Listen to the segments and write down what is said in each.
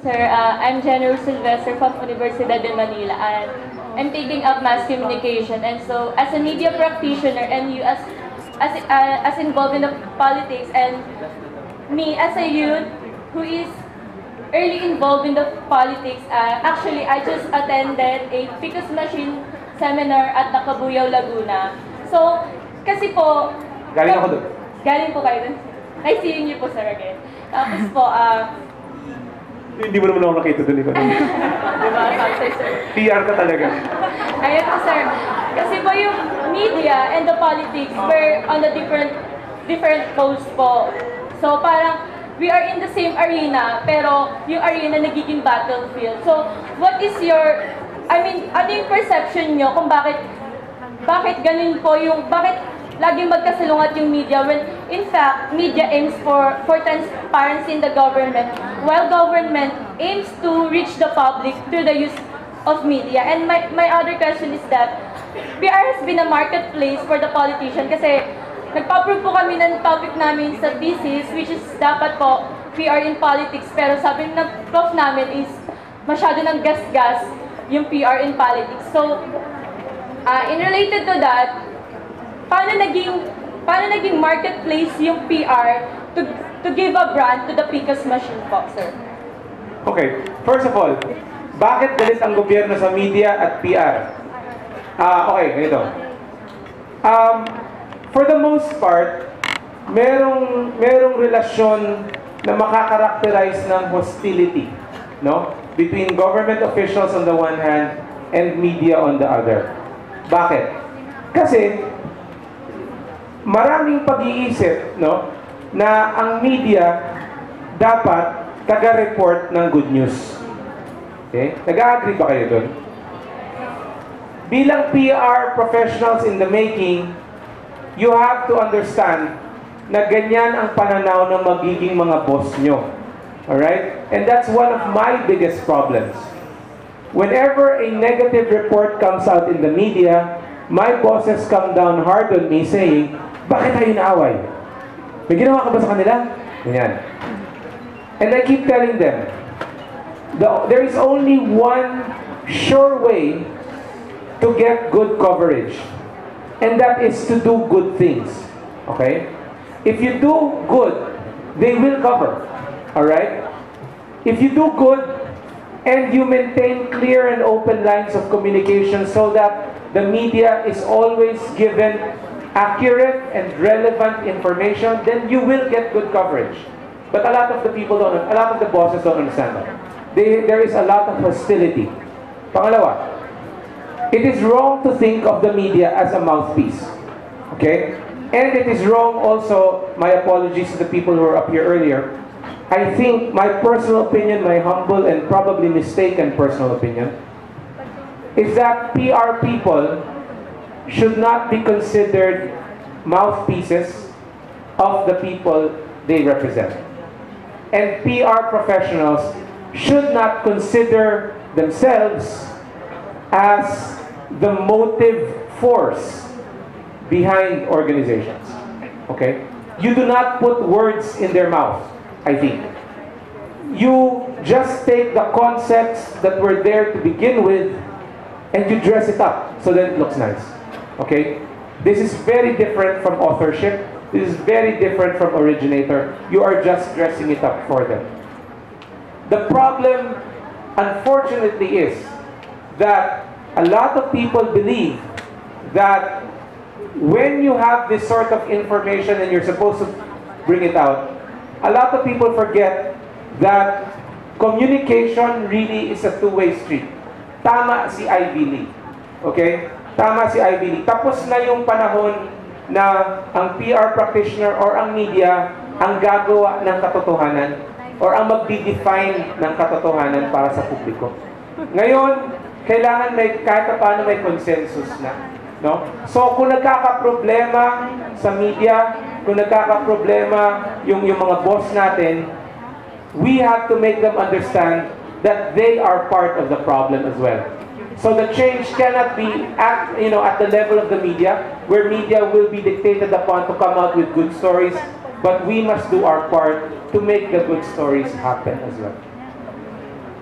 Sir, I'm General Sylvester from Universidad de Manila, and I'm taking up mass communication. And so, as a media practitioner, and you as involved in the politics, and me as a youth who is early involved in the politics, actually, I just attended a Picos Machine seminar at Nakabuyaw, Laguna. So, kasi po... Galing ako doon. Galing po kayo doon. Nice seeing you po, sir, again. Tapos po, Hindi mo naman ako nakita doon, iba. diba, sir? PR ka talaga. Ayun po, sir. Kasi po yung media and the politics were on a different poles po. So, parang, we are in the same arena, pero yung arena nagiging battlefield. So, what is your, ano yung perception nyo kung bakit ganun po yung, bakit laging magkasalungat yung media when in fact media aims for transparency in the government while government aims to reach the public through the use of media. And my other question is that PR has been a marketplace for the politician kasi nagpa-prove po kami ng topic namin sa thesis, which is dapat po PR in politics, pero sabi ng prof namin is masyado ng gas-gas yung PR in politics. So in related to that, paano naging marketplace yung PR to give a brand to the Picos Machine po, sir? Okay, first of all, bakit galit ang gobyerno sa media at PR? Okay, ganito. For the most part, merong relasyon na makakarakterize ng hostility, no? Between government officials on the one hand and media on the other. Bakit? Kasi maraming pag-iisip, no, na ang media dapat taga-report ng good news. Okay? Nag-agree ba kayo doon? Bilang PR professionals in the making, you have to understand na ganyan ang pananaw ng magiging mga boss nyo. Alright? And that's one of my biggest problems. Whenever a negative report comes out in the media, my bosses come down hard on me saying, bakit tayo naaway? May ginawa ka ba sa kanila? Ganyan. And I keep telling them, there is only one sure way to get good coverage. And that is to do good things. Okay? If you do good, they will cover. Alright? If you do good, and you maintain clear and open lines of communication so that the media is always given accurate and relevant information, then you will get good coverage. But a lot of the people don't, a lot of the bosses don't understand that. There is a lot of hostility. Pangalawa, it is wrong to think of the media as a mouthpiece. Okay? And it is wrong also, my apologies to the people who were up here earlier, I think my personal opinion, my humble and probably mistaken personal opinion, is that PR people should not be considered mouthpieces of the people they represent. And PR professionals should not consider themselves as the motive force behind organizations. Okay? You do not put words in their mouth, I think. You just take the concepts that were there to begin with and you dress it up so that it looks nice. Okay? This is very different from authorship. This is very different from originator. You are just dressing it up for them. The problem, unfortunately, is that a lot of people believe that when you have this sort of information and you're supposed to bring it out, a lot of people forget that communication really is a two-way street. Tama si Ivy Lee. Okay? Tama si Ivy Lee. Tapos na yung panahon na ang PR practitioner or ang media ang gagawa ng katotohanan or ang magdi-define ng katotohanan para sa publiko. Ngayon, kailangan may kahit paano may consensus na. No? So, kung nagkakaproblema sa media, kung nagkakaproblema yung mga boss natin, we have to make them understand that they are part of the problem as well. So the change cannot be at the level of the media, where media will be dictated upon to come out with good stories, but we must do our part to make the good stories happen as well.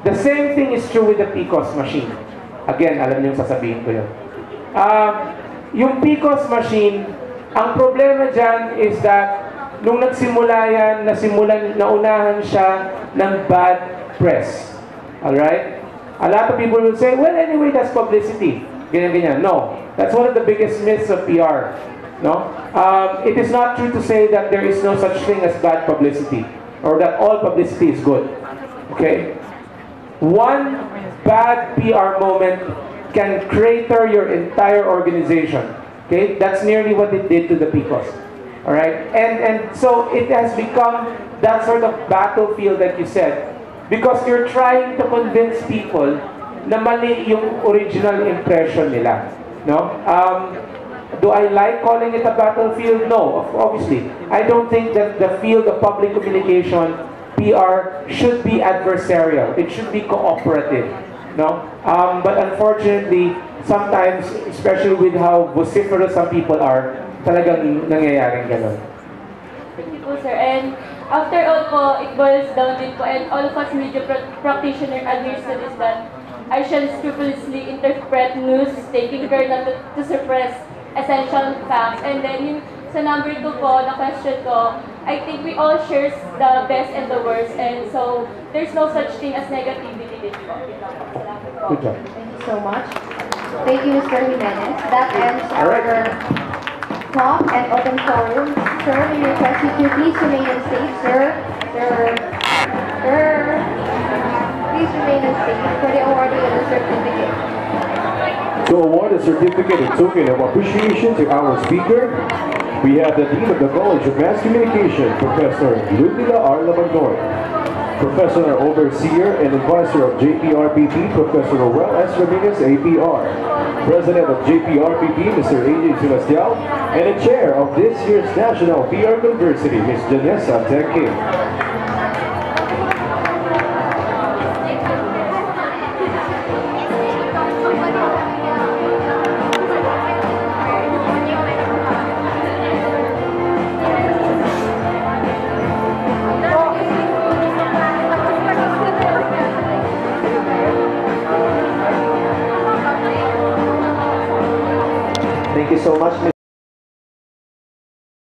The same thing is true with the PCOS machine. Again, alam niyo yung sasabihin ko yun. Yung PCOS machine, ang problema dyan is that nung nagsimula yan, naunahan siya ng bad press. Alright? A lot of people will say, well, anyway, that's publicity. Ganyan-ganyan. No. That's one of the biggest myths of PR. No? It is not true to say that there is no such thing as bad publicity or that all publicity is good. Okay? One bad PR moment can crater your entire organization. Okay? That's nearly what it did to the PCOS. Alright? And so it has become that sort of battlefield that you said. Because you're trying to convince people na mali yung original impression nila. No? Do I like calling it a battlefield? No, obviously. I don't think that the field of public communication, PR, should be adversarial. It should be cooperative. No? But unfortunately, sometimes, especially with how vociferous some people are, talagang nangyayaring ganun. Thank you po, sir. And after all po, it boils down din po, and all of us media practitioner adheres to this, that I shall scrupulously interpret news, taking care not to suppress essential facts. And then yung sa number 2 po, na question ko, I think we all share the best and the worst, and so there's no such thing as negativity din po. Good job. Thank you so much. Thank you, Mr. Jimenez. That ends our talk and open forum. Sir, we request you to please remain on stage, sir. Please remain on stage for the awarding of the certificate. To award a certificate in token of appreciation to our speaker, we have the Dean of the College of Mass Communication, Professor Ludmila R. Labagnoy. Professor Overseer and Advisor of JPRPP, Professor Roel S. Ramirez, APR. President of JPRPP, Mr. A.J. Sebastião, and the Chair of this year's National PR Conversity, Ms. Janessa King. Thank you so much,